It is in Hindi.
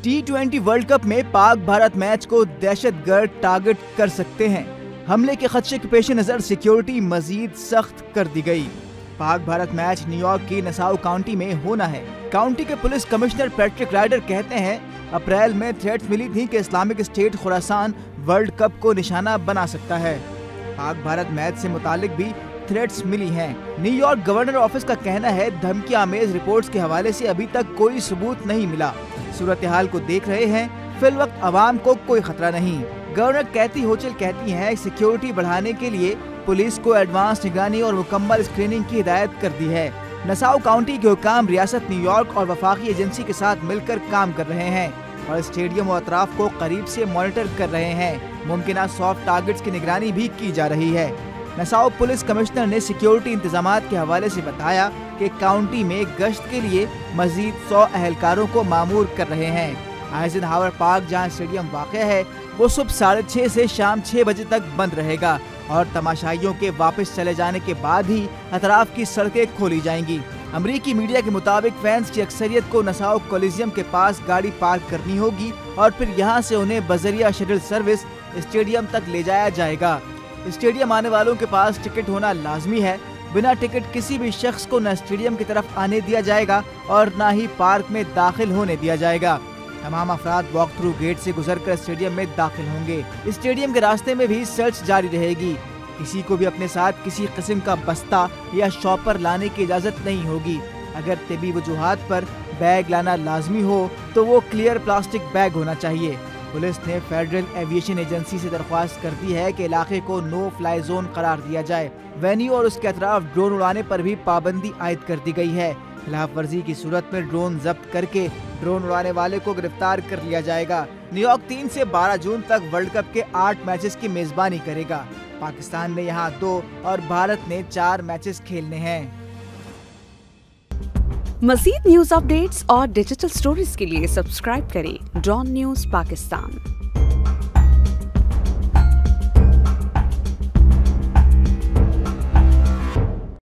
T20 वर्ल्ड कप में पाक भारत मैच को दहशतगर्द टारगेट कर सकते हैं। हमले के खदशे के पेश नजर सिक्योरिटी मजीद सख्त कर दी गई। पाक भारत मैच न्यूयॉर्क की नसाउ काउंटी में होना है। काउंटी के पुलिस कमिश्नर पैट्रिक राइडर कहते हैं, अप्रैल में थ्रेट्स मिली थी कि Islamic State Khorasan world cup को निशाना बना सकता है। पाक भारत मैच से मुतालिक भी थ्रेट्स मिली हैं। न्यूयॉर्क गवर्नर ऑफिस का कहना है, धमकी आमेज रिपोर्ट्स के हवाले से अभी तक कोई सबूत नहीं मिला। सूरत हाल को देख रहे हैं, फिल वक्त अवाम को कोई खतरा नहीं। गवर्नर कैथी होचल कहती हैं, सिक्योरिटी बढ़ाने के लिए पुलिस को एडवांस निगरानी और मुकम्मल स्क्रीनिंग की हिदायत कर दी है। नसाउ काउंटी के हुकाम रियासत न्यूयॉर्क और वफाकी एजेंसी के साथ मिलकर काम कर रहे हैं और स्टेडियम और अतराफ को करीब से मॉनिटर कर रहे हैं। मुमकिन सॉफ्ट टारगेट्स की निगरानी भी की जा रही है। नसाउ पुलिस कमिश्नर ने सिक्योरिटी इंतजामात के हवाले से बताया कि काउंटी में गश्त के लिए मजीद 100 अहलकारों को मामूर कर रहे हैं। आइजनहावर पार्क जहां स्टेडियम वाक़या है, वो सुबह 6:30 से शाम 6 बजे तक बंद रहेगा और तमाशाइयों के वापस चले जाने के बाद ही अतराफ की सड़कें खोली जाएंगी। अमरीकी मीडिया के मुताबिक फैंस की अक्सरियत को नसाउ कोलिजियम के पास गाड़ी पार्क करनी होगी और फिर यहाँ से उन्हें बजरिया शटल सर्विस स्टेडियम तक ले जाया जाएगा। स्टेडियम आने वालों के पास टिकट होना लाजमी है। बिना टिकट किसी भी शख्स को न स्टेडियम की तरफ आने दिया जाएगा और न ही पार्क में दाखिल होने दिया जाएगा। तमाम अफराद वॉक थ्रू गेट से गुजरकर स्टेडियम में दाखिल होंगे। स्टेडियम के रास्ते में भी सर्च जारी रहेगी। किसी को भी अपने साथ किसी किस्म का बस्ता या शॉपर लाने की इजाजत नहीं होगी। अगर तिबी वजूहात पर बैग लाना लाजमी हो तो वो क्लियर प्लास्टिक बैग होना चाहिए। पुलिस ने फेडरल एविएशन एजेंसी से दरख्वास्त कर दी है कि इलाके को नो फ्लाई जोन करार दिया जाए। वेन्यू और उसके अतराफ ड्रोन उड़ाने पर भी पाबंदी आयद कर दी गई है। खिलाफ वर्जी की सूरत में ड्रोन जब्त करके ड्रोन उड़ाने वाले को गिरफ्तार कर लिया जाएगा। न्यूयॉर्क 3 से 12 जून तक वर्ल्ड कप के 8 मैचेस की मेजबानी करेगा। पाकिस्तान ने यहाँ 2 और भारत ने 4 मैचेस खेलने हैं। मज़ीद न्यूज़ अपडेट्स और डिजिटल स्टोरीज के लिए सब्सक्राइब करें डॉन न्यूज़ पाकिस्तान।